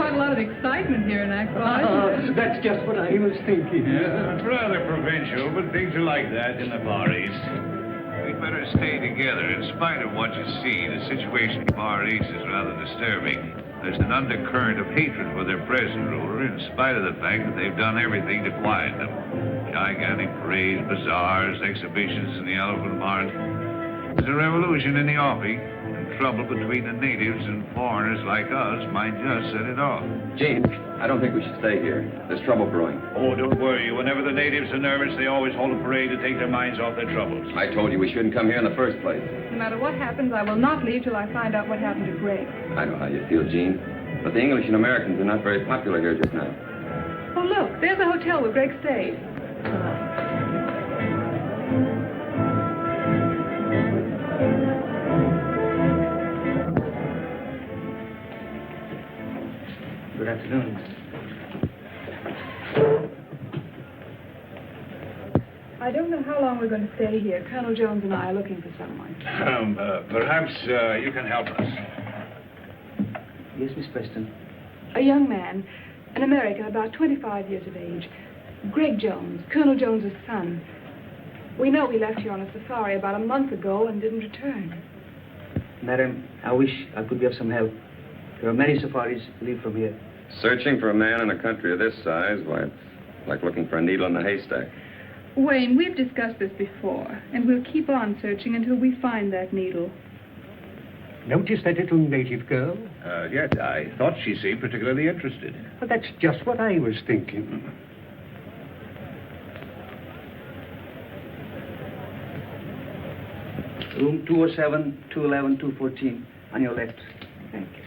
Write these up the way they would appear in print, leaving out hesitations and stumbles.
quite a lot of excitement here in Aqua. That's just what I was thinking. Yeah, it's rather provincial, but things are like that in the Far East. We'd better stay together. In spite of what you see, the situation in the Far East is rather disturbing. There's an undercurrent of hatred for their present ruler, in spite of the fact that they've done everything to quiet them. Gigantic parades, bazaars, exhibitions in the elephant mart. There's a revolution in the offing, and trouble between the natives and foreigners like us might just set it off. Gene, I don't think we should stay here. There's trouble brewing. Oh, don't worry. Whenever the natives are nervous, they always hold a parade to take their minds off their troubles. I told you we shouldn't come here in the first place. No matter what happens, I will not leave till I find out what happened to Greg. I know how you feel, Gene. But the English and Americans are not very popular here just now. Oh, look, there's a hotel where Greg stayed. Good afternoon. I don't know how long we're going to stay here. Colonel Jones and I are looking for someone. Perhaps you can help us. Yes, Miss Preston. A young man, an American, about 25 years of age. Greg Jones, Colonel Jones's son. We know he left here on a safari about a month ago and didn't return. Madam, I wish I could be of some help. There are many safaris leave from here. Searching for a man in a country of this size, why, it's like looking for a needle in a haystack. Wayne, we've discussed this before, and we'll keep on searching until we find that needle. Notice that little native girl? Yes, I thought she seemed particularly interested. Well, that's just what I was thinking. Room 207, 211, 214, on your left. Thank you.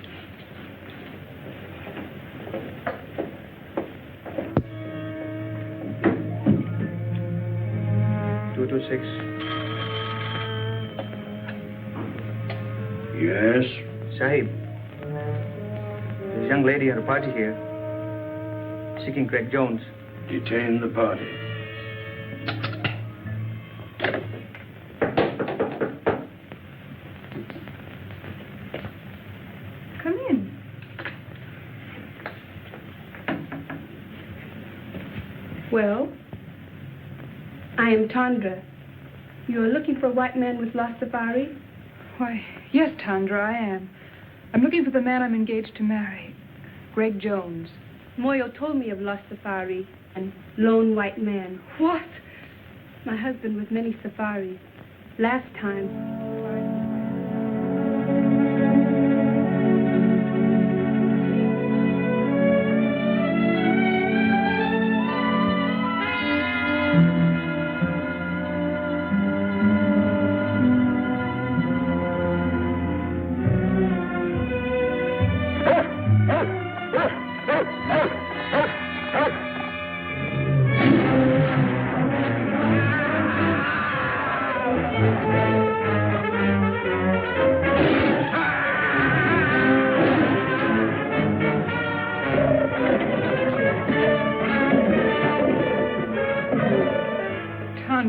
Yes? Sahib, there's a young lady at a party here, seeking Greg Jones. Detain the party. Come in. Well? I am Tandra. You are looking for a white man with lost safari? Why, yes, Tandra, I am. I'm looking for the man I'm engaged to marry, Greg Jones. Moyo told me of lost safari and lone white man. What? My husband with many safaris. Last time.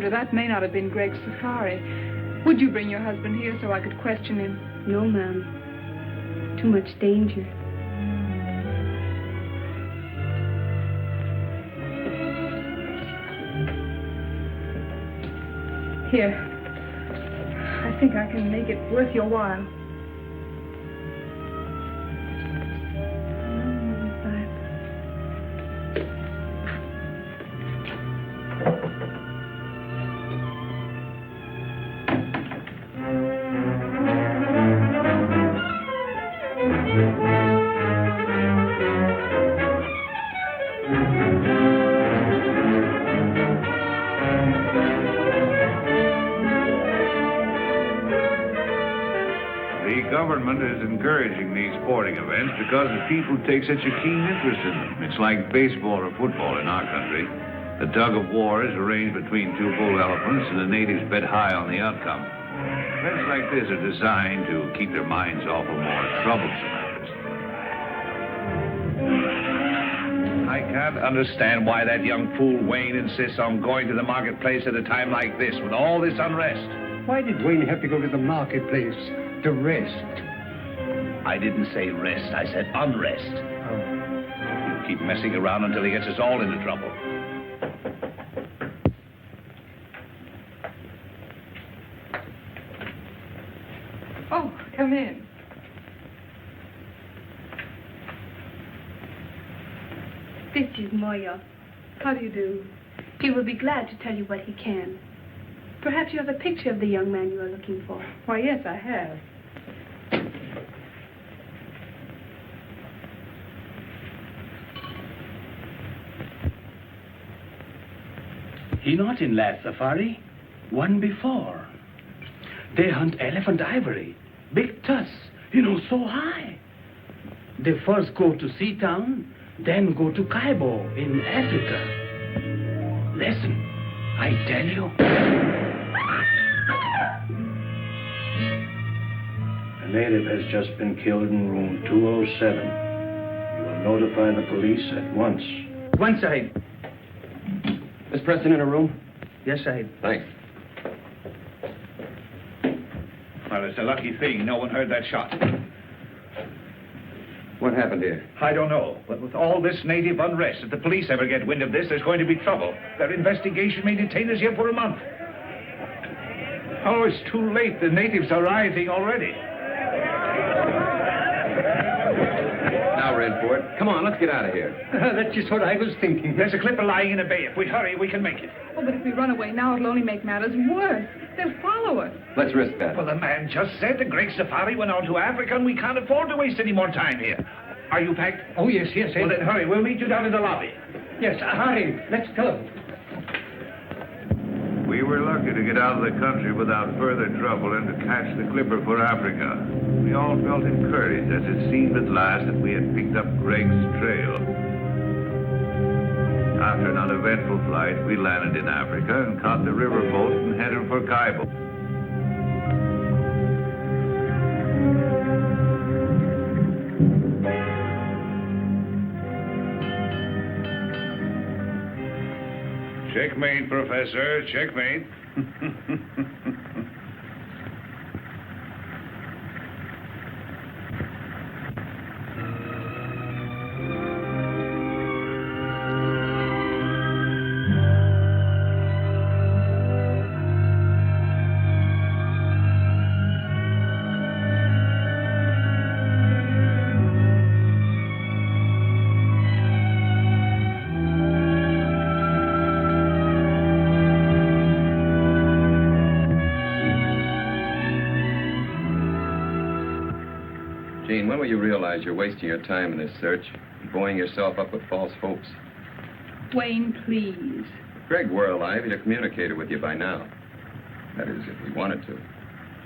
That may not have been Greg's safari. Would you bring your husband here so I could question him? No, ma'am. Too much danger. Here. I think I can make it worth your while. Encouraging these sporting events because the people take such a keen interest in them. It's like baseball or football in our country. The tug of war is arranged between two bull elephants, and the natives bet high on the outcome. Events like this are designed to keep their minds off of more troublesome matters. I can't understand why that young fool Wayne insists on going to the marketplace at a time like this with all this unrest. Why did Wayne have to go to the marketplace to rest? I didn't say rest, I said unrest. Oh. keep messing around until he gets us all into trouble. Oh, come in. This is Moya. How do you do? He will be glad to tell you what he can. Perhaps you have a picture of the young man you are looking for. Why, yes, I have. He not in last safari. One before. They hunt elephant ivory. Big tusks, so high. They first go to Seatown, then go to Kaibo in Africa. Listen, I tell you. A native has just been killed in room 207. You will notify the police at once. One side. Miss Preston in her room? Yes, Sahib. Thanks. Well, it's a lucky thing no one heard that shot. What happened here? I don't know, but with all this native unrest, if the police ever get wind of this, there's going to be trouble. Their investigation may detain us here for a month. Oh, it's too late. The natives are rioting already. Now we're in for it. Come on, let's get out of here. That's just what I was thinking. There's a clipper lying in a bay. If we hurry, we can make it. Oh, but if we run away now, it'll only make matters worse. They'll follow us. Let's risk that. Well, the man just said the great safari went on to Africa, and we can't afford to waste any more time here. Are you packed? Oh, yes. Well, then hurry. We'll meet you down in the lobby. Yes, hurry. Let's go. We were lucky to get out of the country without further trouble and to catch the clipper for Africa. We all felt encouraged as it seemed at last that we had picked up Greg's trail. After an uneventful flight, we landed in Africa and caught the riverboat and headed for Kaibo. Checkmate, Professor. Checkmate. Gene, when will you realize you're wasting your time in this search, buoying yourself up with false hopes? Wayne, please. If Greg were alive, he'd have communicated with you by now. That is, if he wanted to.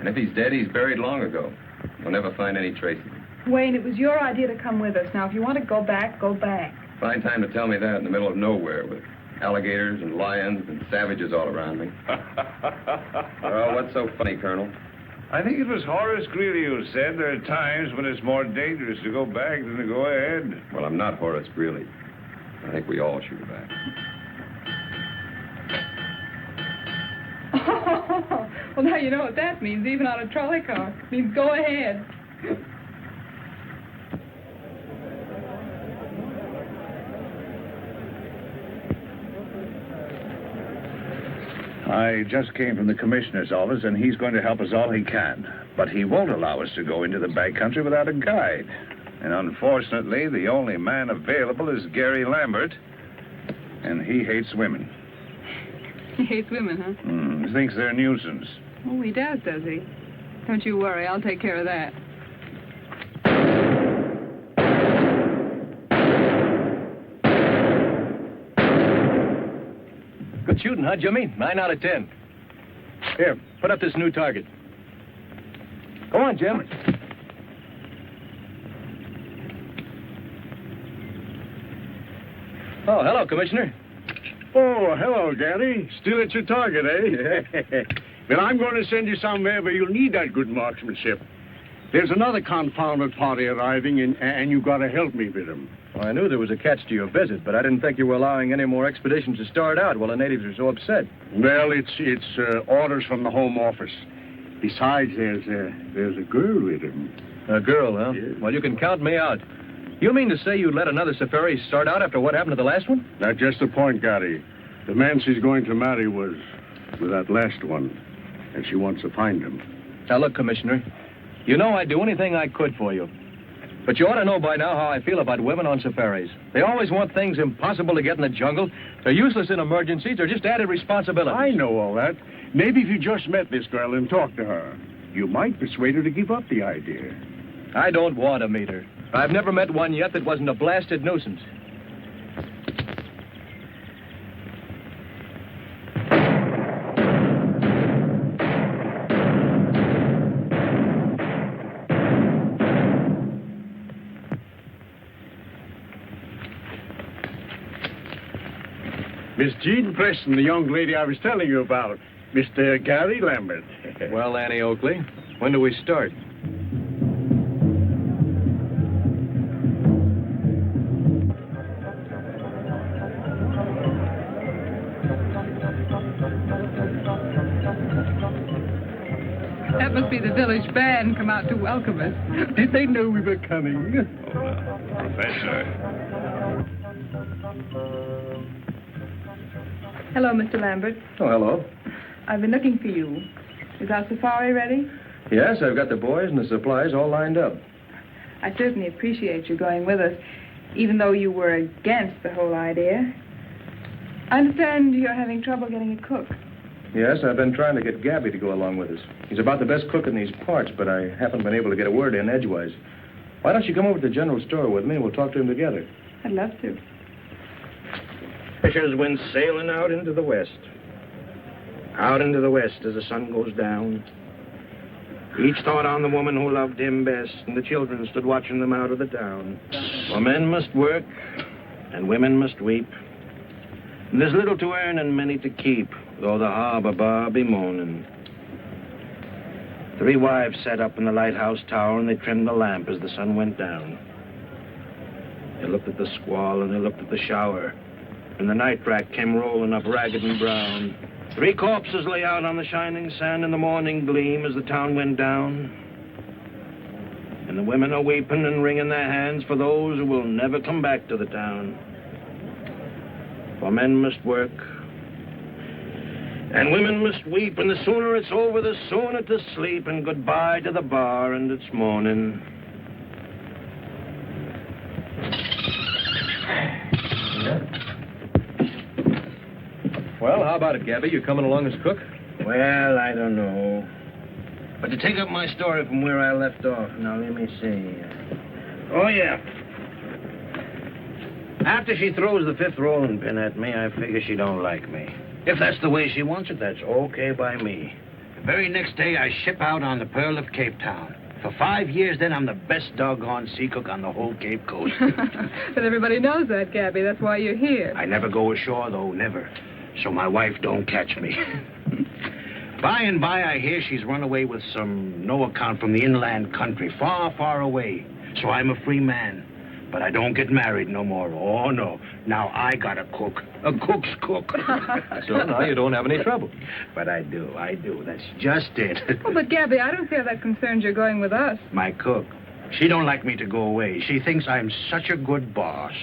And if he's dead, he's buried long ago. You'll never find any trace of him. Wayne, it was your idea to come with us. Now, if you want to go back, go back. Fine time to tell me that in the middle of nowhere with alligators and lions and savages all around me. Well, what's so funny, Colonel? I think it was Horace Greeley who said there are times when it's more dangerous to go back than to go ahead. Well, I'm not Horace Greeley. I think we all should go back. Well, now you know what that means, even on a trolley car. It means go ahead. I just came from the commissioner's office, and he's going to help us all he can. But he won't allow us to go into the backcountry without a guide. And unfortunately, the only man available is Gary Lambert, and he hates women. He hates women, huh? He thinks they're a nuisance. Oh, he does he? Don't you worry, I'll take care of that. Good shooting, huh, Jimmy? 9 out of 10. Here, put up this new target. Go on, Jim. Oh, hello, Commissioner. Oh, hello, Gary. Still at your target, eh? Well, I'm going to send you somewhere where you'll need that good marksmanship. There's another confounded party arriving, and you got to help me with them. Well, I knew there was a catch to your visit, but I didn't think you were allowing any more expeditions to start out while the natives are so upset. Well, it's orders from the Home Office. Besides, there's a girl with him. A girl, huh? Yes. Well, you can count me out. You mean to say you'd let another safari start out after what happened to the last one? That's just the point, Gary. The man she's going to marry was that last one, and she wants to find him. Now, look, Commissioner, you know I'd do anything I could for you. But you ought to know by now how I feel about women on safaris. They always want things impossible to get in the jungle. They're useless in emergencies. They're just added responsibilities. I know all that. Maybe if you just met this girl and talked to her, you might persuade her to give up the idea. I don't want to meet her. I've never met one yet that wasn't a blasted nuisance. Miss Jean Preston, the young lady I was telling you about. Mr. Gary Lambert. Well, Annie Oakley, when do we start? That must be the village band come out to welcome us. Did they know we were coming? Professor. Hello, Mr. Lambert. Oh, hello. I've been looking for you. Is our safari ready? Yes, I've got the boys and the supplies all lined up. I certainly appreciate you going with us, even though you were against the whole idea. I understand you're having trouble getting a cook. Yes, I've been trying to get Gabby to go along with us. He's about the best cook in these parts, but I haven't been able to get a word in edgewise. Why don't you come over to the general store with me and we'll talk to him together? I'd love to. Fishers went sailing out into the west. Out into the west as the sun goes down. Each thought on the woman who loved him best, and the children stood watching them out of the town. For men must work, and women must weep. And there's little to earn and many to keep, though the harbor bar be moaning. 3 wives sat up in the lighthouse tower, and they trimmed the lamp as the sun went down. They looked at the squall, and they looked at the shower, and the night rack came rolling up ragged and brown. 3 corpses lay out on the shining sand in the morning gleam as the town went down. And the women are weeping and wringing their hands for those who will never come back to the town. For men must work, and women must weep, and the sooner it's over, the sooner to sleep, and goodbye to the bar and its morning. Well, how about it, Gabby? You coming along as cook? Well, I don't know. But to take up my story from where I left off, now let me see. Oh, yeah. After she throws the 5th rolling pin at me, I figure she don't like me. If that's the way she wants it, that's okay by me. The very next day, I ship out on the Pearl of Cape Town. For 5 years, then, I'm the best doggone sea cook on the whole Cape Coast. But everybody knows that, Gabby. That's why you're here. I never go ashore, though, never. So my wife don't catch me. By and by, I hear she's run away with some no account from the inland country, far, far away. So I'm a free man. But I don't get married no more. Oh, no. Now I got a cook. A cook's cook. So now you don't have any trouble. But I do. That's just it. Oh, but Gabby, I don't see how that concerns your going with us. My cook. She don't like me to go away. She thinks I'm such a good boss.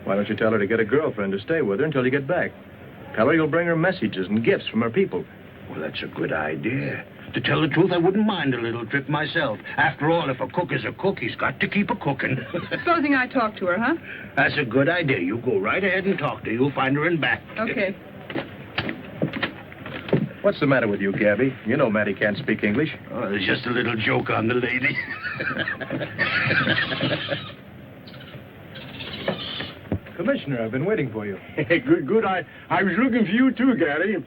Why don't you tell her to get a girlfriend to stay with her until you get back? Tell her you'll bring her messages and gifts from her people. Well, that's a good idea. To tell the truth, I wouldn't mind a little trip myself. After all, if a cook is a cook, he's got to keep a cooking. Supposing I talk to her, huh? That's a good idea. You go right ahead and talk to her. You'll find her in back. Okay. What's the matter with you, Gabby? You know Mattie can't speak English. Oh, there's just a little joke on the lady. Commissioner, I've been waiting for you. Good. I was looking for you, too, Gary.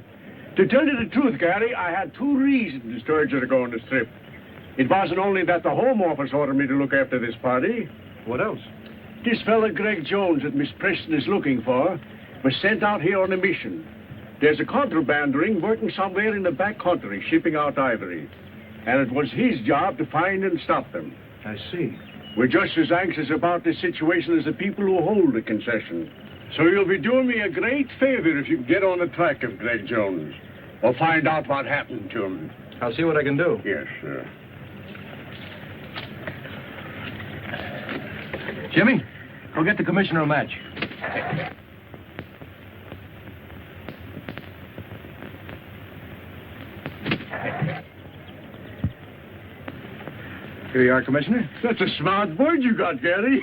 To tell you the truth, Gary, I had 2 reasons to urge you to go on this trip. It wasn't only that the Home Office ordered me to look after this party. What else? This fella, Greg Jones, that Miss Preston is looking for, was sent out here on a mission. There's a contraband ring working somewhere in the back country, shipping out ivory. And it was his job to find and stop them. I see. We're just as anxious about this situation as the people who hold the concession. So you'll be doing me a great favor if you can get on the track of Greg Jones. Or find out what happened to him. I'll see what I can do. Yes, sir. Jimmy, go get the commissioner a match. Here you are, Commissioner. That's a smart bird you got, Gary.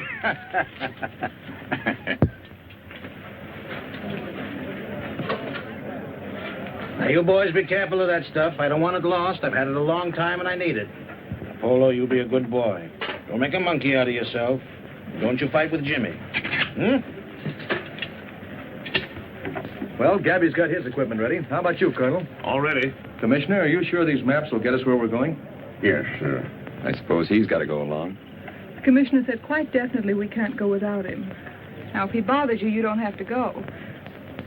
Now, you boys be careful of that stuff. I don't want it lost. I've had it a long time, and I need it. Polo, you be a good boy. Don't make a monkey out of yourself. Don't you fight with Jimmy. Well, Gabby's got his equipment ready. How about you, Colonel? All ready. Commissioner, are you sure these maps will get us where we're going? Yes, sir. I suppose he's got to go along. The commissioner said quite definitely we can't go without him. Now, if he bothers you, you don't have to go.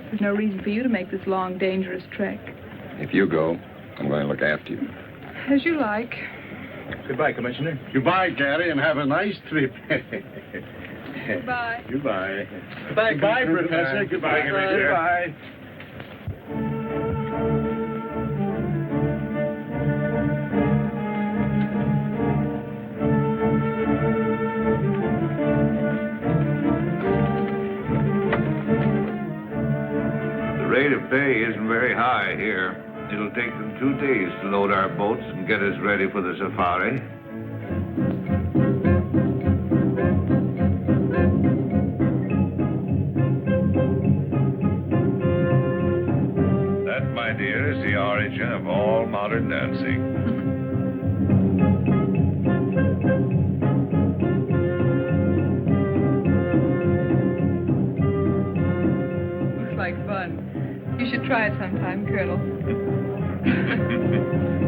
There's no reason for you to make this long, dangerous trek. If you go, I'm going to look after you. As you like. Goodbye, Commissioner. Goodbye, Gary, and have a nice trip. Goodbye. Goodbye. Goodbye, Professor. Goodbye, Commissioner. Goodbye. The rate of pay isn't very high here. It'll take them 2 days to load our boats and get us ready for the safari. That, my dear, is the origin of all modern dancing. Looks like fun. You should try it sometime, Colonel.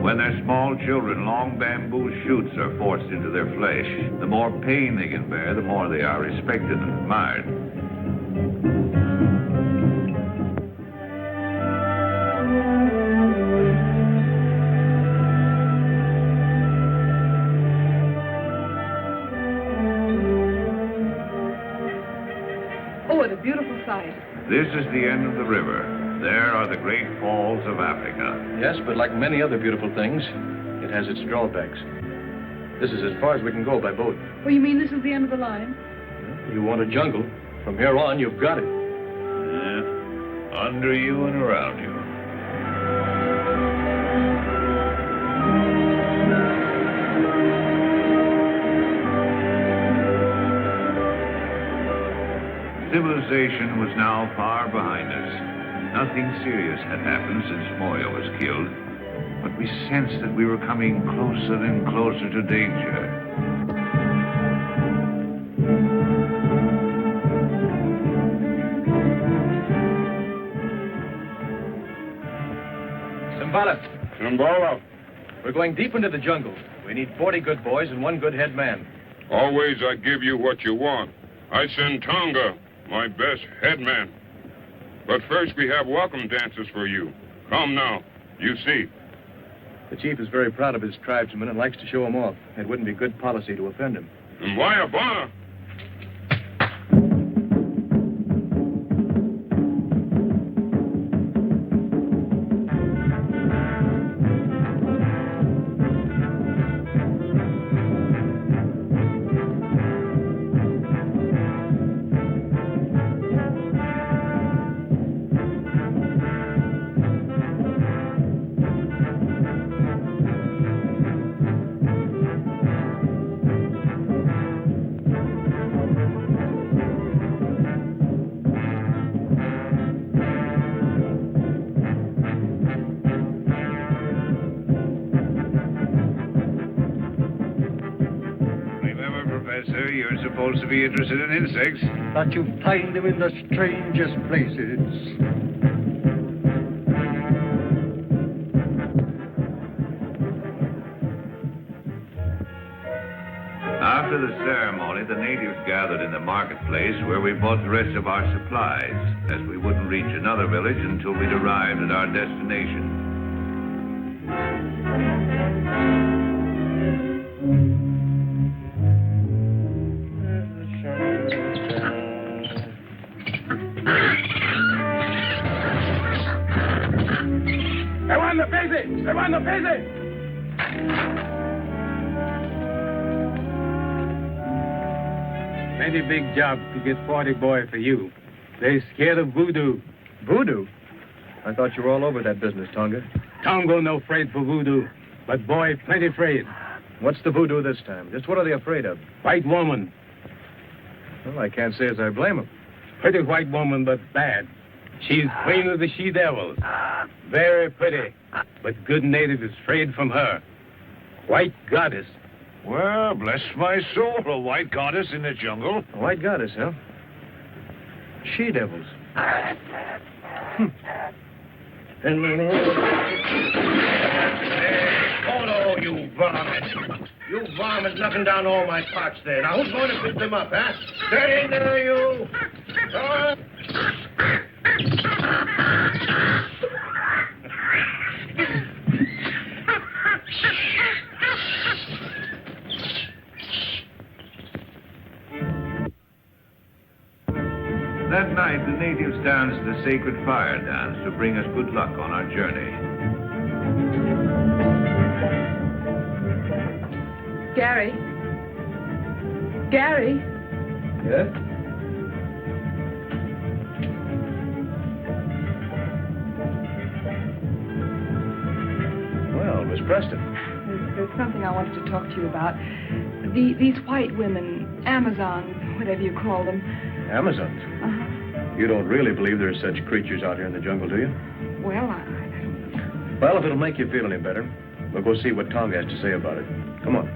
When they're small children, long bamboo shoots are forced into their flesh. The more pain they can bear, the more they are respected and admired. Oh, what a beautiful sight. This is the end of the river. There are the great falls of Africa. Yes, but like many other beautiful things, it has its drawbacks. This is as far as we can go by boat. Oh, you mean this is the end of the line? You want a jungle. From here on, you've got it. Yeah. Under you and around you. Civilization was now far behind us. Nothing serious had happened since Moyo was killed, but we sensed that we were coming closer and closer to danger. Simbala. We're going deep into the jungle. We need 40 good boys and 1 good head man. Always I give you what you want. I send Tonga, my best headman. But first we have welcome dances for you. Come now, you see. The chief is very proud of his tribesmen and likes to show them off. It wouldn't be good policy to offend him. And why a bar? Professor, you're supposed to be interested in insects. That you find them in the strangest places. After the ceremony, the natives gathered in the marketplace where we bought the rest of our supplies, as we wouldn't reach another village until we'd arrived at our destination. plenty big job to get 40 boy for you. They scared of voodoo. Voodoo? I thought you were all over that business, Tonga. Tongo no afraid for voodoo, but boy plenty afraid. What's the voodoo this time? Just what are they afraid of? White woman. Well, I can't say as I blame them. Pretty white woman, but bad. She's queen of the she-devils. Very pretty, but good native is afraid from her. White goddess. Well, bless my soul, a white goddess in the jungle. A white goddess, huh? She-devils. Oh, no, you varmint. You varmint knocking down all my pots there. Now, who's going to pick them up, huh? Get in there, you. That night, the natives danced the sacred fire dance to bring us good luck on our journey. Gary? Gary? Yes? Well, Miss Preston. There's something I wanted to talk to you about. These white women, Amazons, whatever you call them. Amazons? Uh-huh. You don't really believe there's such creatures out here in the jungle, do you? Well, Well, if it'll make you feel any better, we'll go see what Tonga has to say about it. Come on.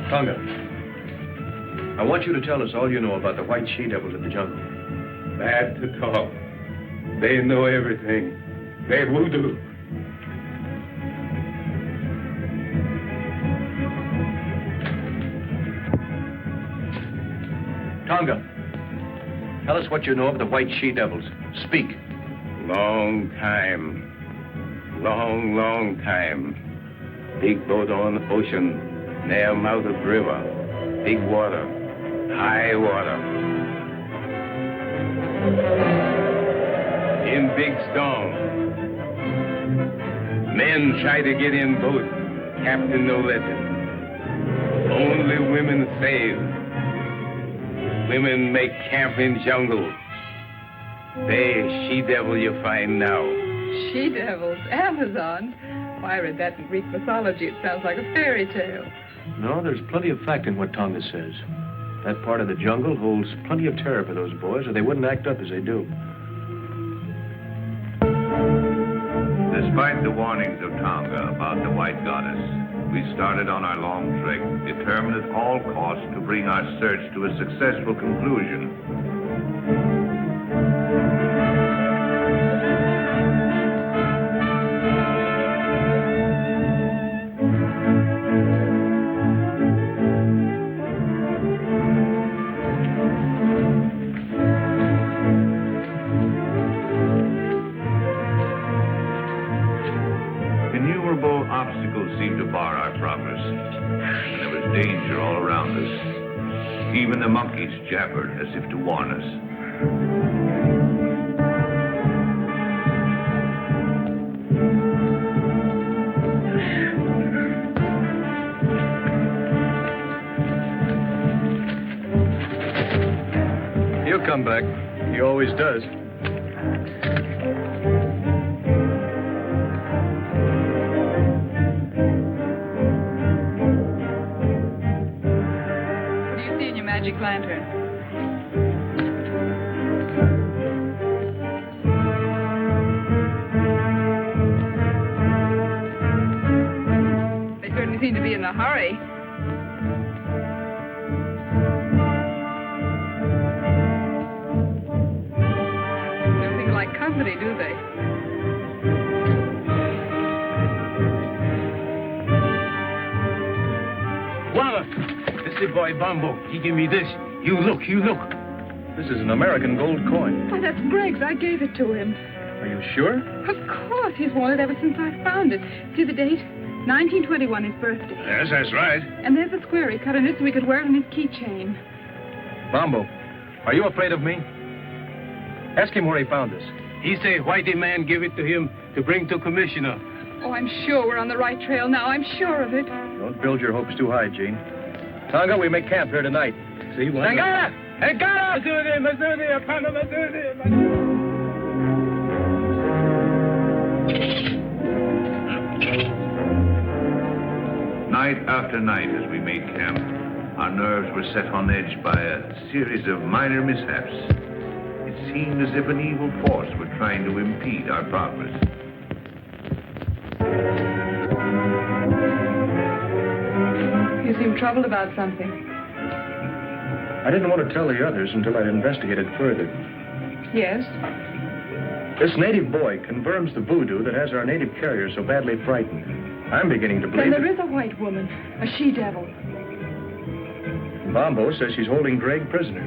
Tonga, I want you to tell us all you know about the white she-devils of the jungle. Bad to talk. They know everything. They voodoo. Tonga, tell us what you know of the white she-devils. Speak. Long time. Long time. Big boat on the ocean, near mouth of river. Big water. High water. In big storm. Men try to get in boat. Captain no let them. Only women save. Women make camp in jungle. They she-devil you find now. She-devils? Amazons? Why, I read that in Greek mythology. It sounds like a fairy tale. No, there's plenty of fact in what Tonga says. That part of the jungle holds plenty of terror for those boys, or they wouldn't act up as they do. Despite the warnings of Tonga about the white goddess, we started on our long trek, determined at all costs to bring our search to a successful conclusion. Innumerable obstacles seemed to bar our progress, and there was danger all around us. Even the monkeys jabbered as if to warn us. He'll come back. He always does. What do you see in your magic lantern? They certainly seem to be in a hurry. Don't seem like company, do they? Wallace! This is boy Bumbo. He give me this. You look. This is an American gold coin. Why, that's Greg's. I gave it to him. Are you sure? Of course. He's worn it ever since I found it. See the date? 1921, his birthday. Yes, that's right. And there's the square he cut in it so he could wear it on his keychain. Bombo, are you afraid of me? Ask him where he found this. He say whitey man give it to him to bring to commissioner. Oh, I'm sure we're on the right trail now. I'm sure of it. Don't build your hopes too high, Jean. Tonga, we make camp here tonight. See, one... Tangana! Tangana! Night after night as we made camp, our nerves were set on edge by a series of minor mishaps. It seemed as if an evil force were trying to impede our progress. You seem troubled about something. I didn't want to tell the others until I'd investigated further. Yes? This native boy confirms the voodoo that has our native carrier so badly frightened. I'm beginning to Then believe there is a white woman, a she-devil. Bombo says she's holding Greg prisoner.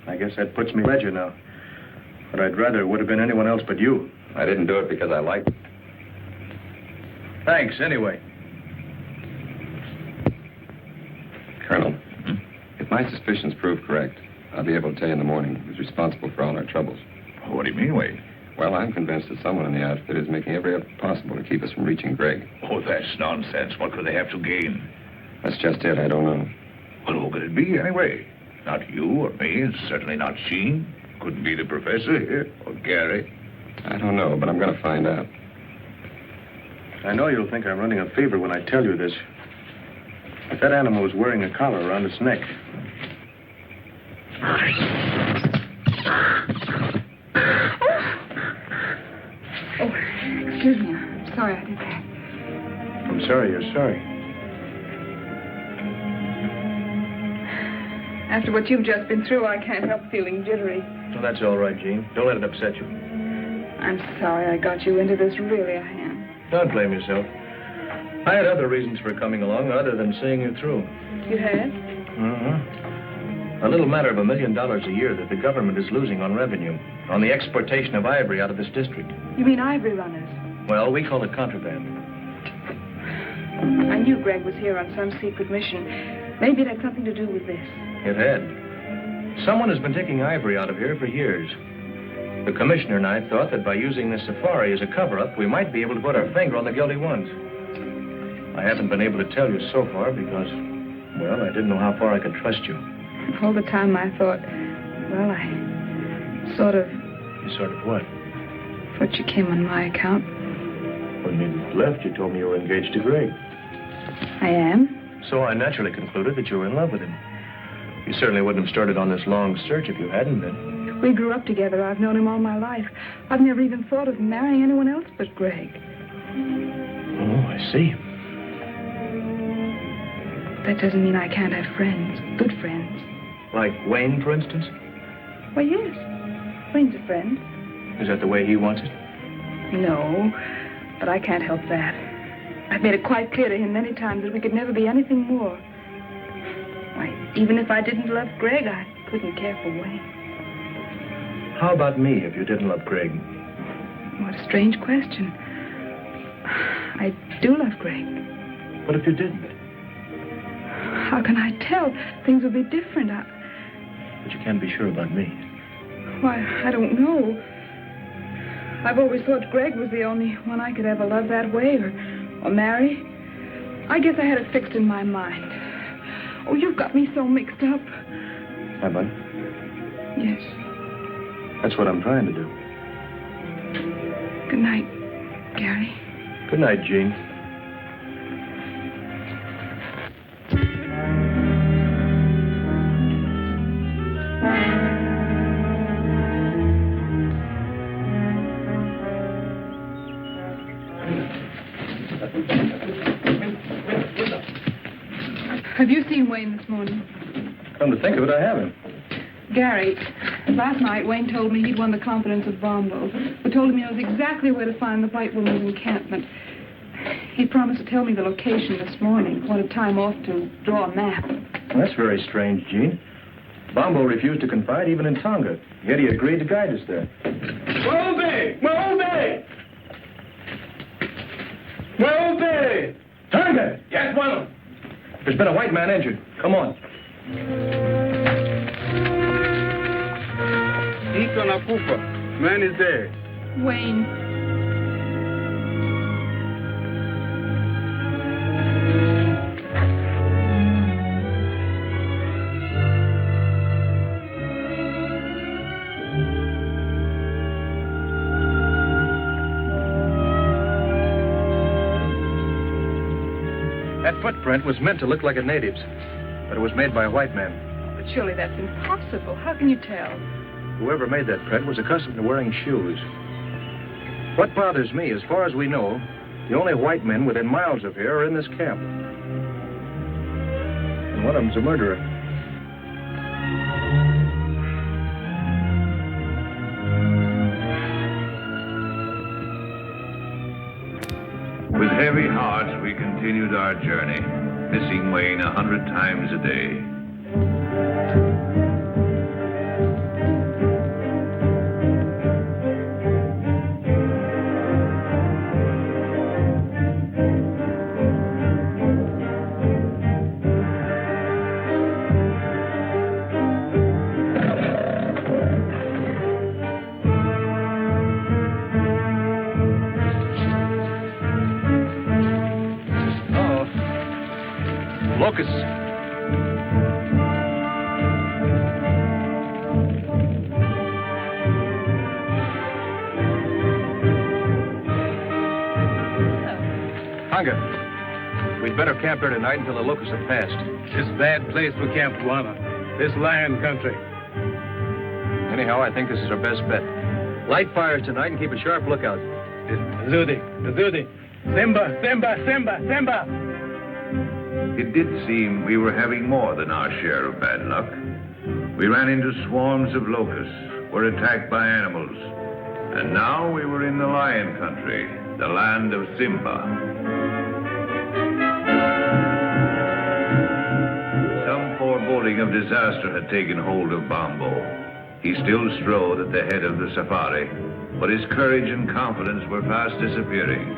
I guess that puts me ledger now. But I'd rather it would have been anyone else but you. I didn't do it because I liked it. Thanks, anyway. Colonel, if my suspicions prove correct, I'll be able to tell you in the morning who's responsible for all our troubles. What do you mean, Wade? Well, I'm convinced that someone in the outfit is making every effort possible to keep us from reaching Greg. Oh, that's nonsense. What could they have to gain? That's just it. I don't know. Well, who could it be, anyway? Not you or me, and certainly not Sheen. Couldn't be the professor here, or Gary. I don't know, but I'm going to find out. I know you'll think I'm running a fever when I tell you this. But that animal was wearing a collar around its neck. Oh, excuse me. I'm sorry I did that. I'm sorry you're sorry. After what you've just been through, I can't help feeling jittery. Well, that's all right, Jean. Don't let it upset you. I'm sorry I got you into this. Really, I am. Don't blame yourself. I had other reasons for coming along other than seeing you through. You had? A little matter of $1 million a year that the government is losing on revenue, on the exportation of ivory out of this district. You mean ivory runners? Well, we call it contraband. I knew Greg was here on some secret mission. Maybe it had something to do with this. It had. Someone has been taking ivory out of here for years. The commissioner and I thought that by using this safari as a cover-up, we might be able to put our finger on the guilty ones. I haven't been able to tell you so far because, well, I didn't know how far I could trust you. All the time I thought, well, I sort of... You sort of what? Thought you came on my account. When you left, you told me you were engaged to Greg. I am. So I naturally concluded that you were in love with him. You certainly wouldn't have started on this long search if you hadn't been. We grew up together. I've known him all my life. I've never even thought of marrying anyone else but Greg. Oh, I see. That doesn't mean I can't have friends, good friends. Like Wayne, for instance? Well, yes. Wayne's a friend. Is that the way he wants it? No, but I can't help that. I've made it quite clear to him many times that we could never be anything more. Why, even if I didn't love Greg, I couldn't care for Wayne. How about me if you didn't love Greg? What a strange question. I do love Greg. What if you didn't? How can I tell? Things would be different. But you can't be sure about me. Why, I don't know. I've always thought Greg was the only one I could ever love that way or marry. I guess I had it fixed in my mind. Oh, you've got me so mixed up. Have I? Yes. That's what I'm trying to do. Good night, Gary. Good night, Jean. Have you seen Wayne this morning? Come to think of it, I haven't. Gary, last night Wayne told me he'd won the confidence of Bombo, who told him he knows exactly where to find the white woman's encampment. He promised to tell me the location this morning. Wanted time off to draw a map. Well, that's very strange, Jean. Bombo refused to confide even in Tonga, yet he agreed to guide us there. Moby! Moby! Moby! Tonga! Yes, one. There's been a white man injured. Come on. Iko nakufa. Man is dead. Wayne. That footprint was meant to look like a native's, but it was made by a white man. But surely that's impossible. How can you tell? Whoever made that print was accustomed to wearing shoes. What bothers me, as far as we know, the only white men within miles of here are in this camp. And one of them's a murderer. With heavy hearts, we continued our journey, missing Wayne 100 times a day. Locusts. Tonga, we'd better camp here tonight until the locusts have passed. This bad place for Camp Juana. This lion country. Anyhow, I think this is our best bet. Light fires tonight and keep a sharp lookout. Zudi. Simba, Simba, Simba, Simba. It did seem we were having more than our share of bad luck. We ran into swarms of locusts, were attacked by animals, and now we were in the lion country, the land of Simba. Some foreboding of disaster had taken hold of Bombo. He still strode at the head of the safari, but his courage and confidence were fast disappearing.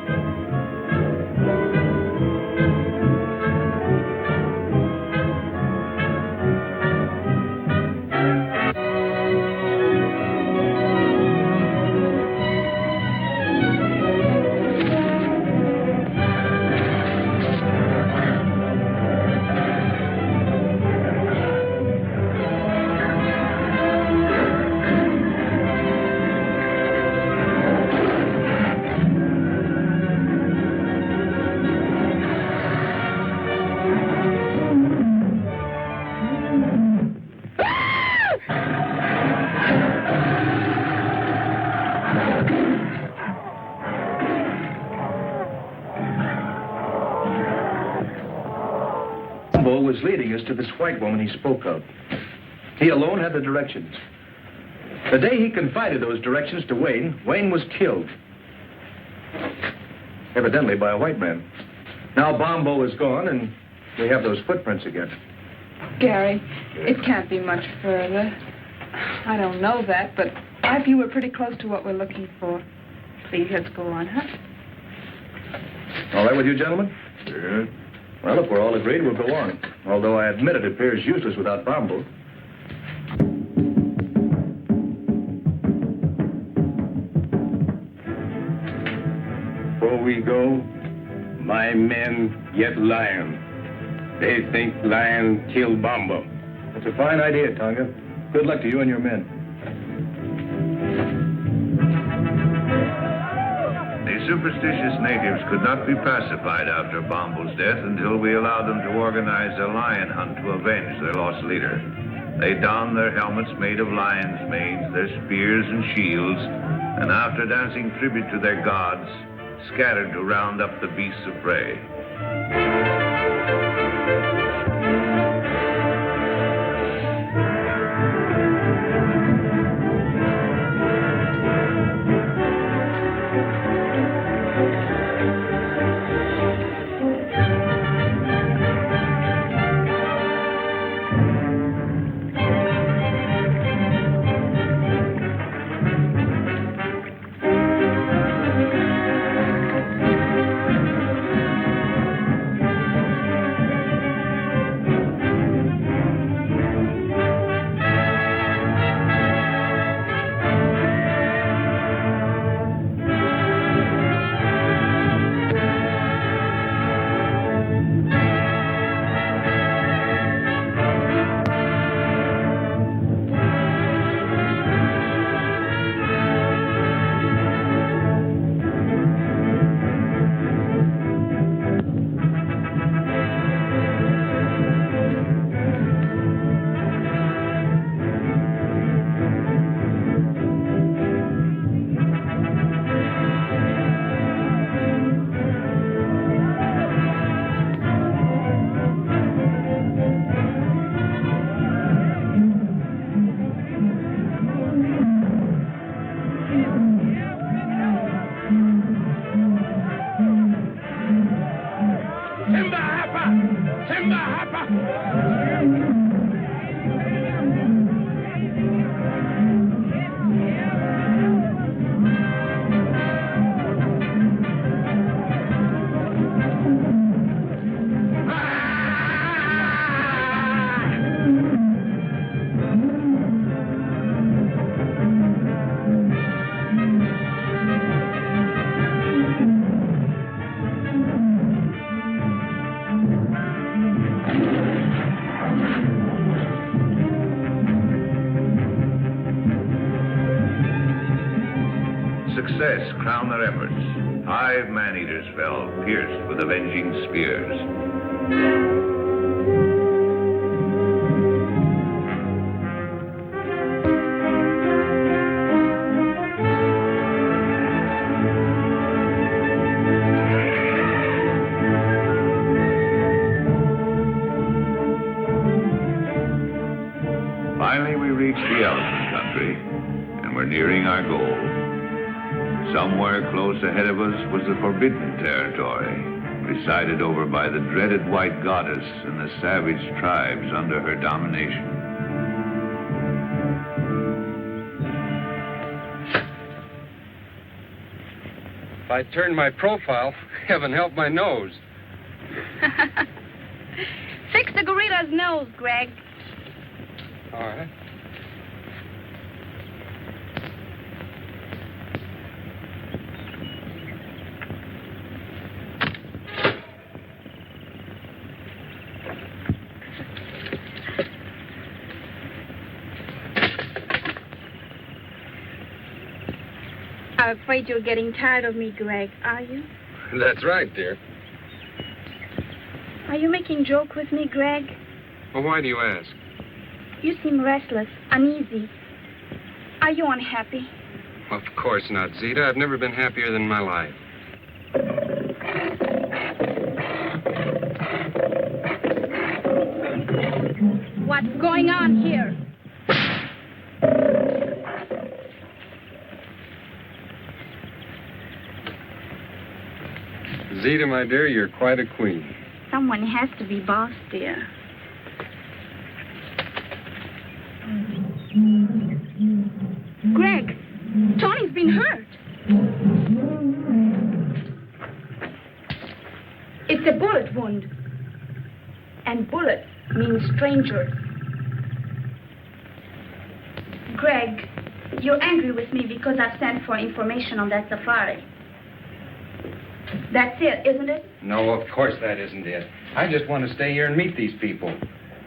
Was leading us to this white woman he spoke of. He alone had the directions. The day he confided those directions to Wayne, Wayne was killed. Evidently by a white man. Now Bombo is gone, and we have those footprints again. Gary, it can't be much further. I don't know that, but I feel we're pretty close to what we're looking for. Please, let's go on, huh? All right with you, gentlemen? Yeah. Well, if we're all agreed, we'll go on. Although I admit it appears useless without Bombo. Before we go, my men get lion. They think lion kill Bombo. That's a fine idea, Tonga. Good luck to you and your men. The superstitious natives could not be pacified after Bombo's death until we allowed them to organize a lion hunt to avenge their lost leader. They donned their helmets made of lion's manes, their spears and shields, and after dancing tribute to their gods, scattered to round up the beasts of prey. Success crowned their efforts. 5 man-eaters fell, pierced with avenging spears. Finally, we reached the elephant country, and we're nearing our goal. Somewhere close ahead of us was the forbidden territory, presided over by the dreaded white goddess and the savage tribes under her domination. If I turn my profile, heaven help my nose. Fix the gorilla's nose, Greg. All right. I'm afraid you're getting tired of me, Greg, are you? That's right, dear. Are you making joke with me, Greg? Well, why do you ask? You seem restless, uneasy. Are you unhappy? Of course not, Zita. I've never been happier than my life. What's going on here? Zita, my dear, you're quite a queen. Someone has to be boss, dear. Greg, Tony's been hurt. It's a bullet wound. And bullet means strangers. Greg, you're angry with me because I've sent for information on that safari. That's it, isn't it? No, of course that isn't it. I just want to stay here and meet these people.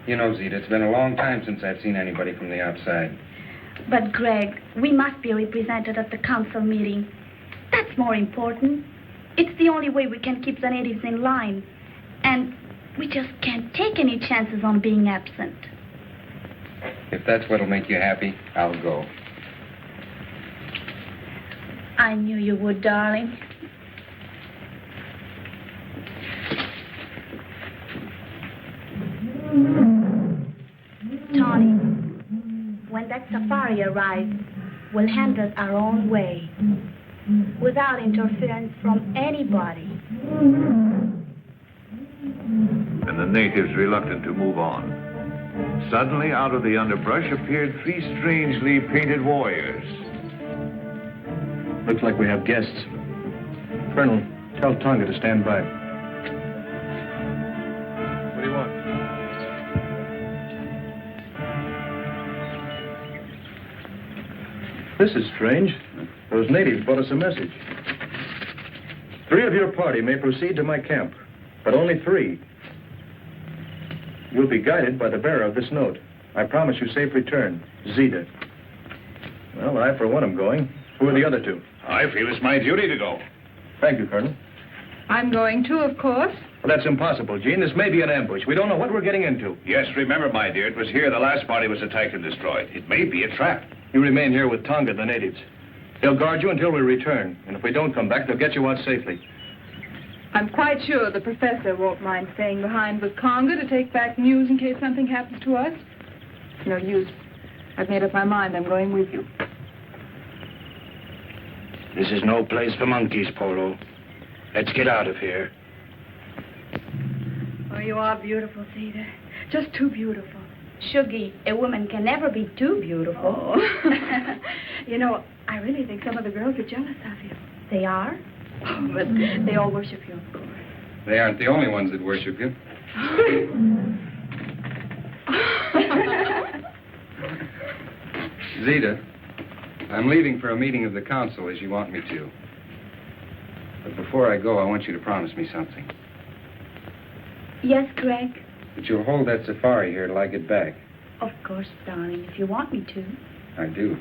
You know, Zita, it's been a long time since I've seen anybody from the outside. But, Greg, we must be represented at the council meeting. That's more important. It's the only way we can keep the natives in line. And we just can't take any chances on being absent. If that's what'll make you happy, I'll go. I knew you would, darling. Tony, when that safari arrives, we'll handle it our own way, without interference from anybody. And the natives reluctant to move on. Suddenly, out of the underbrush appeared three strangely painted warriors. Looks like we have guests. Colonel, tell Tonga to stand by. What do you want? This is strange. Those natives brought us a message. 3 of your party may proceed to my camp, but only 3. You'll be guided by the bearer of this note. I promise you safe return. Zita. Well, I, for one, am going. Who are the other 2? I feel it's my duty to go. Thank you, Colonel. I'm going too, of course. Well, that's impossible, Jean. This may be an ambush. We don't know what we're getting into. Yes, remember, my dear, it was here the last party was attacked and destroyed. It may be a trap. You remain here with Tonga and the natives. They'll guard you until we return. And if we don't come back, they'll get you out safely. I'm quite sure the professor won't mind staying behind with Conga to take back news in case something happens to us. No use. I've made up my mind. I'm going with you. This is no place for monkeys, Polo. Let's get out of here. Oh, you are beautiful, Zita. Just too beautiful. Shuggy, a woman can never be too beautiful. Oh. You know, I really think some of the girls are jealous of you. They are? Oh, but they all worship you, of course. They aren't the only ones that worship you. Zita, I'm leaving for a meeting of the council as you want me to. But before I go, I want you to promise me something. Yes, Greg? That you'll hold that safari here till I get back. Of course, darling, if you want me to. I do.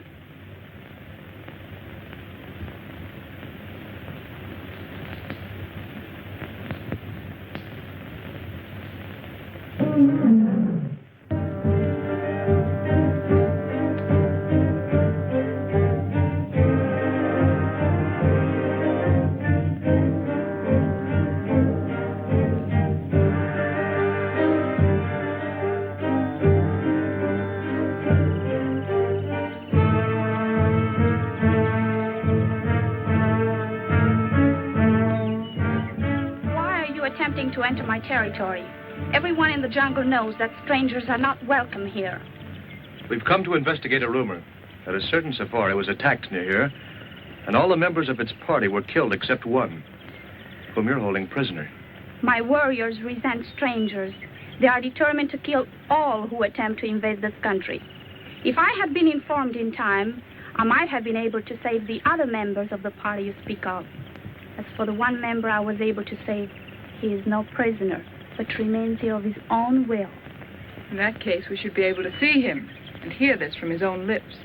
To enter my territory. Everyone in the jungle knows that strangers are not welcome here. We've come to investigate a rumor that a certain safari was attacked near here, and all the members of its party were killed except one, whom you're holding prisoner. My warriors resent strangers. They are determined to kill all who attempt to invade this country. If I had been informed in time, I might have been able to save the other members of the party you speak of. As for the one member I was able to save, he is no prisoner, but remains here of his own will. In that case, we should be able to see him and hear this from his own lips.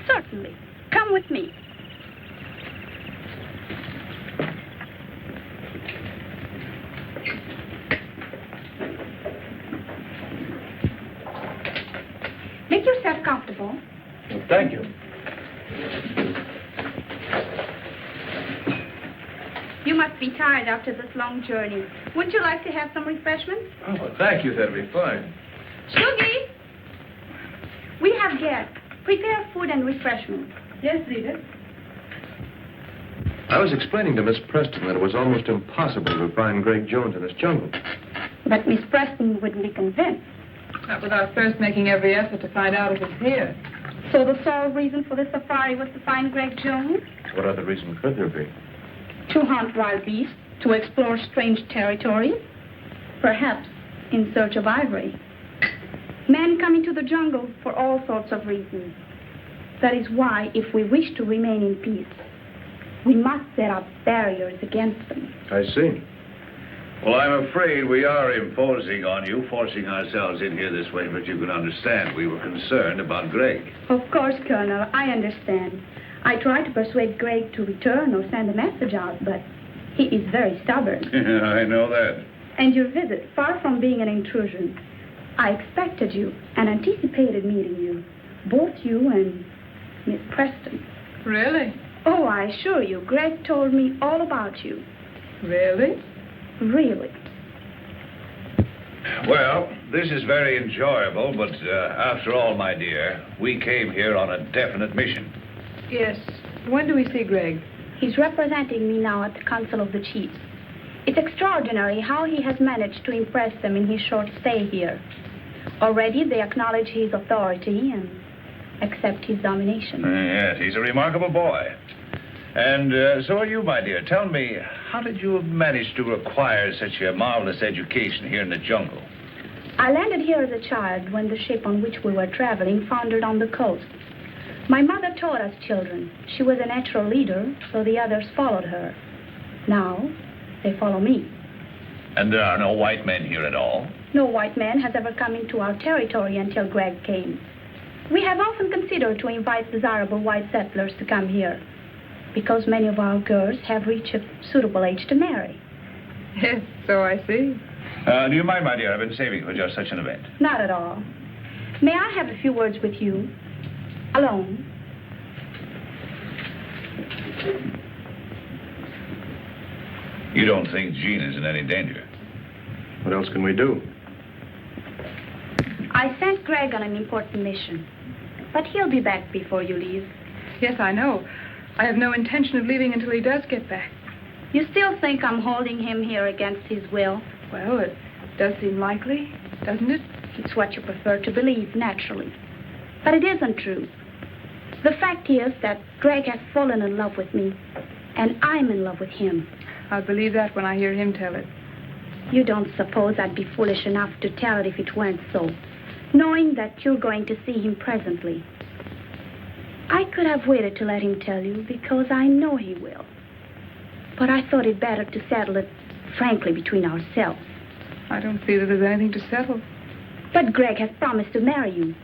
Certainly. Come with me. Make yourself comfortable. Well, thank you. You must be tired after this long journey. Wouldn't you like to have some refreshments? Oh, thank you. That'd be fine. Shuggy! We have guests. Prepare food and refreshments. Yes, Zita. I was explaining to Miss Preston that it was almost impossible to find Greg Jones in this jungle. But Miss Preston wouldn't be convinced. Not without first making every effort to find out if it's here. So the sole reason for this safari was to find Greg Jones? What other reason could there be? To hunt wild beasts, to explore strange territories, perhaps in search of ivory. Men come into the jungle for all sorts of reasons. That is why, if we wish to remain in peace, we must set up barriers against them. I see. Well, I'm afraid we are imposing on you, forcing ourselves in here this way, but you can understand we were concerned about Greg. Of course, Colonel, I understand. I tried to persuade Greg to return or send a message out, but he is very stubborn. I know that. And your visit, far from being an intrusion, I expected you and anticipated meeting you. Both you and Miss Preston. Really? Oh, I assure you, Greg told me all about you. Really? Really. Well, this is very enjoyable, but after all, my dear, we came here on a definite mission. Yes. When do we see Greg? He's representing me now at the Council of the Chiefs. It's extraordinary how he has managed to impress them in his short stay here. Already they acknowledge his authority and accept his domination. Yes, he's a remarkable boy. And so are you, my dear. Tell me, how did you manage to acquire such a marvelous education here in the jungle? I landed here as a child when the ship on which we were traveling foundered on the coast. My mother taught us children. She was a natural leader, so the others followed her. Now, they follow me. And there are no white men here at all? No white man has ever come into our territory until Greg came. We have often considered to invite desirable white settlers to come here, because many of our girls have reached a suitable age to marry. Yes, so I see. Do you mind, my dear? I've been saving for just such an event. Not at all. May I have a few words with you? Alone. You don't think Jean is in any danger? What else can we do? I sent Greg on an important mission, but he'll be back before you leave. Yes, I know. I have no intention of leaving until he does get back. You still think I'm holding him here against his will? Well, it does seem likely, doesn't it? It's what you prefer to believe, naturally. But it isn't true. The fact is that Greg has fallen in love with me, and I'm in love with him. I'll believe that when I hear him tell it. You don't suppose I'd be foolish enough to tell it if it weren't so, knowing that you're going to see him presently. I could have waited to let him tell you, because I know he will. But I thought it better to settle it frankly between ourselves. I don't see that there's anything to settle. But Greg has promised to marry you.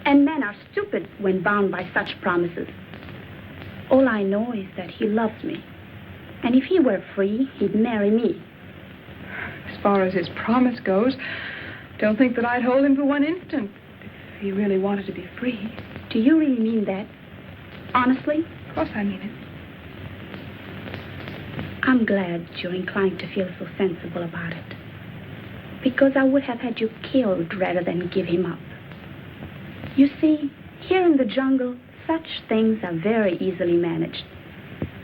And men are stupid when bound by such promises. All I know is that he loves me. And if he were free, he'd marry me. As far as his promise goes, don't think that I'd hold him for one instant if he really wanted to be free. Do you really mean that? Honestly? Of course I mean it. I'm glad you're inclined to feel so sensible about it. Because I would have had you killed rather than give him up. You see, here in the jungle, such things are very easily managed.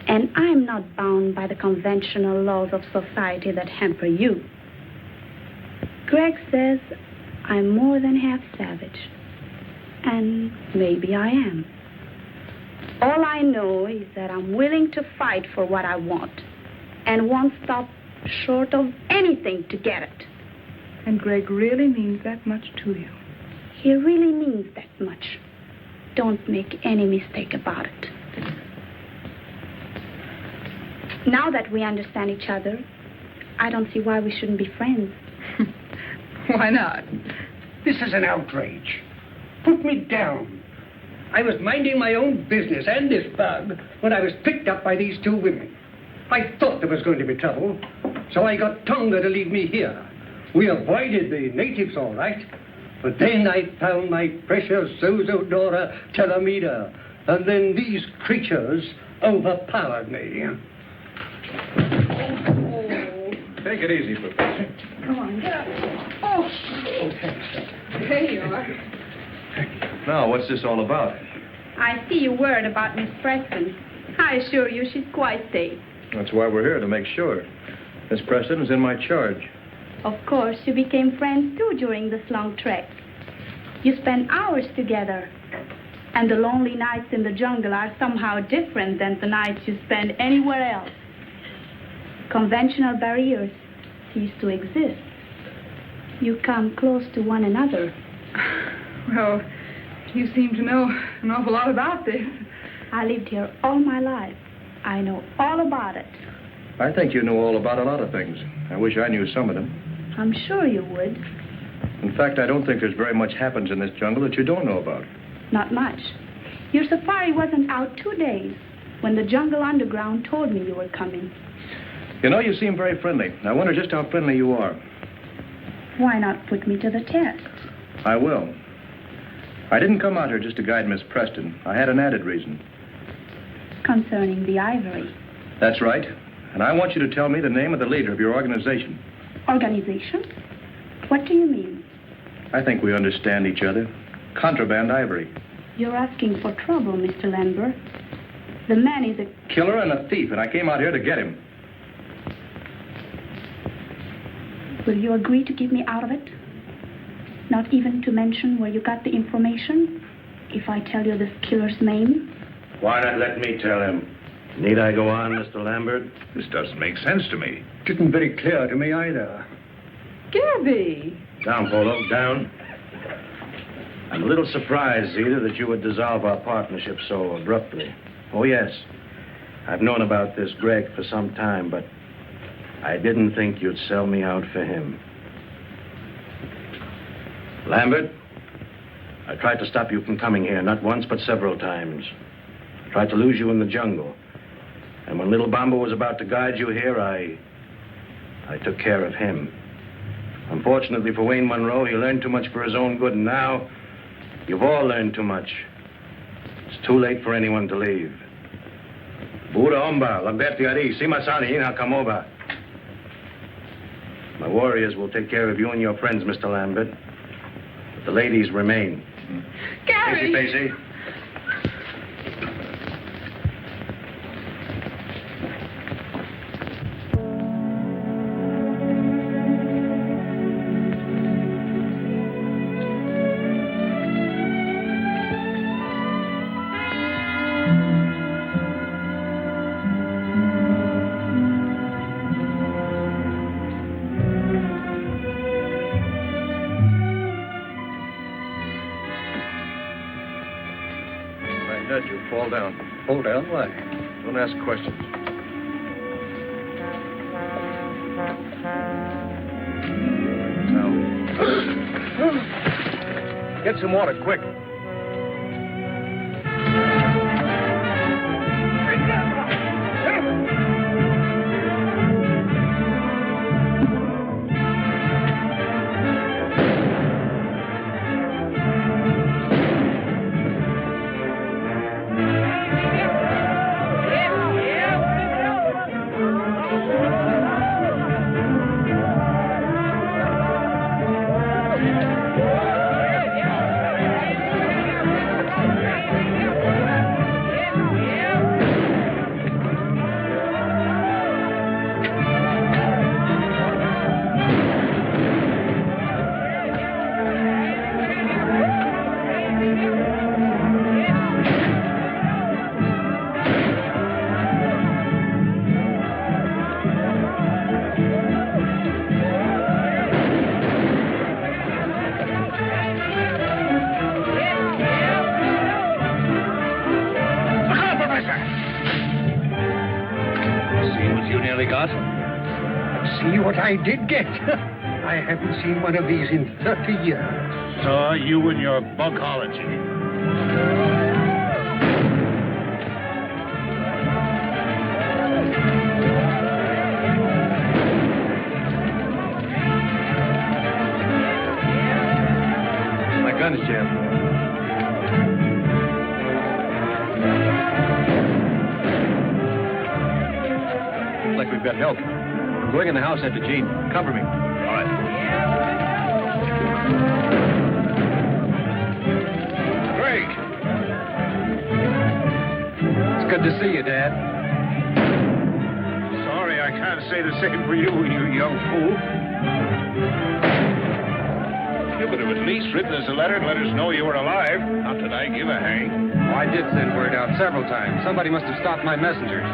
And I'm not bound by the conventional laws of society that hamper you. Greg says I'm more than half savage. And maybe I am. All I know is that I'm willing to fight for what I want. And won't stop short of anything to get it. And Greg really means that much to you. He really means that much. Don't make any mistake about it. Now that we understand each other, I don't see why we shouldn't be friends. Why not? This is an outrage. Put me down. I was minding my own business and this bug when I was picked up by these two women. I thought there was going to be trouble, so I got Tonga to leave me here. We avoided the natives all right, but then I found my precious Zozodora Telemida, and then these creatures overpowered me. Take it easy, Professor. Come on, get up. Oh, there you are. Now, what's this all about? I see you worried about Miss Preston. I assure you she's quite safe. That's why we're here, to make sure. Miss Preston is in my charge. Of course, you became friends too during this long trek. You spent hours together. And the lonely nights in the jungle are somehow different than the nights you spend anywhere else. Conventional barriers cease to exist. You come close to one another. Well, you seem to know an awful lot about this. I lived here all my life. I know all about it. I think you know all about a lot of things. I wish I knew some of them. I'm sure you would. In fact, I don't think there's very much happens in this jungle that you don't know about. Not much. Your safari wasn't out 2 days when the jungle underground told me you were coming. You know, you seem very friendly. I wonder just how friendly you are. Why not put me to the test? I will. I didn't come out here just to guide Miss Preston. I had an added reason. Concerning the ivory. That's right. And I want you to tell me the name of the leader of your organization. Organization? What do you mean? I think we understand each other. Contraband ivory. You're asking for trouble, Mr. Lambert. The man is a Killer and a thief, and I came out here to get him. Will you agree to keep me out of it? Not even to mention where you got the information? If I tell you this killer's name? Why not let me tell him? Need I go on, Mr. Lambert? This doesn't make sense to me. Didn't very clear to me either. Gabby! Down, Polo, down. I'm a little surprised, Zita, that you would dissolve our partnership so abruptly. Oh, yes. I've known about this Greg for some time, but I didn't think you'd sell me out for him. Lambert, I tried to stop you from coming here, not once, but several times. Tried to lose you in the jungle. And when Little Bomba was about to guide you here, I took care of him. Unfortunately for Wayne Monroe, he learned too much for his own good, and now you've all learned too much. It's too late for anyone to leave. Buda Omba, Lamberti Ari, Simasani, Ina Kamoba. My warriors will take care of you and your friends, Mr. Lambert. But the ladies remain. Gary! Pacey, Pacey. You fall down. Fall down? Why? Don't ask questions. Now. Get some water, quick. See what I did get. I haven't seen one of these in 30 years. So are you and your bugology. My gun's jammed. Looks like we've got help. I'm going in the house after Jean. Cover me. All right. Greg! It's good to see you, Dad. Sorry, I can't say the same for you, you young fool. You could have at least written us a letter and let us know you were alive. Not that I give a hang. Oh, I did send word out several times. Somebody must have stopped my messengers.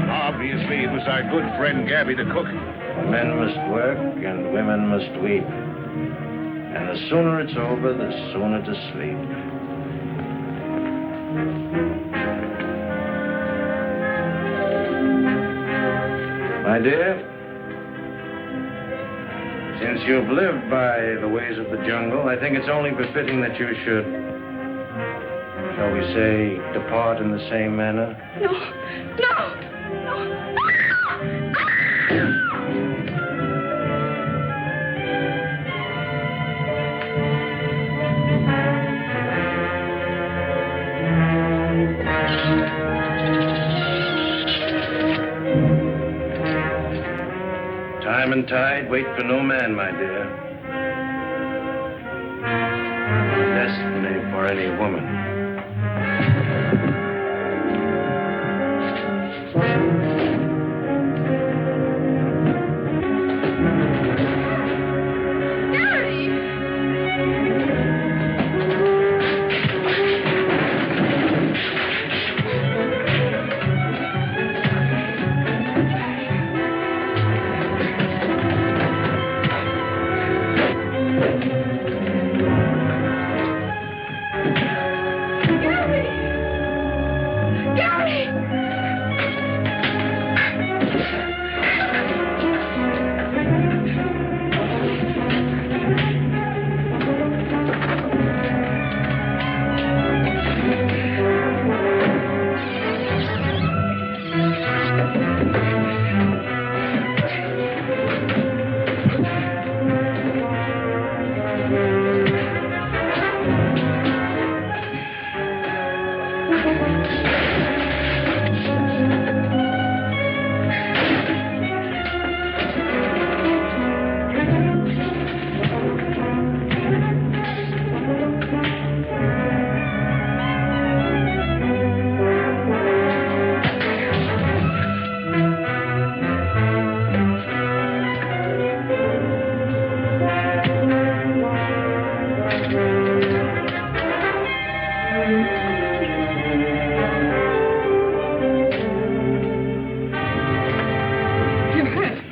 Obviously, it was our good friend Gabby the cook. Men must work and women must weep. And the sooner it's over, the sooner to sleep. My dear, since you've lived by the ways of the jungle, I think it's only befitting that you should, shall we say, depart in the same manner. No, no, no. Time and tide wait for no man, my dear. Destiny for any woman.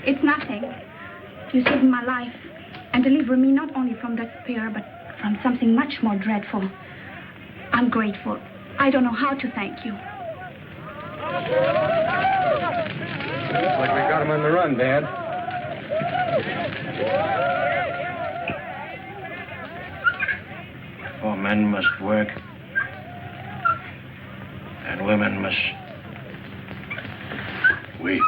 It's nothing. You saved my life and delivered me not only from that spear, but from something much more dreadful. I'm grateful. I don't know how to thank you. Looks like we got him on the run, Dad. For men must work, and women must weep.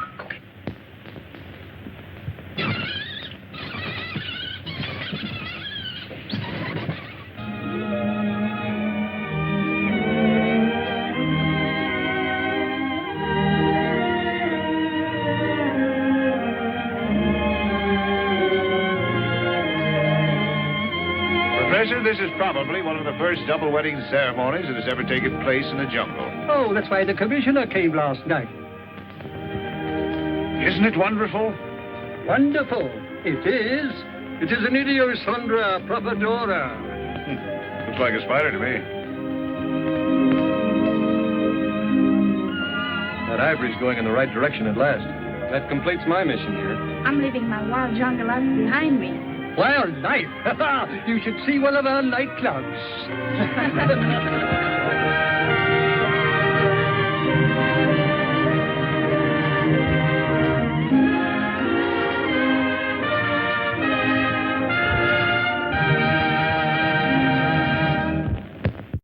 Professor, this is probably one of the first double wedding ceremonies that has ever taken place in the jungle. Oh, that's why the commissioner came last night. Isn't it wonderful? Wonderful. It is. It is an Idiosondra propodora. Looks like a spider to me. That ivory's going in the right direction at last. That completes my mission here. I'm leaving my wild jungle life behind me. Wild life. You should see one of our nightclubs.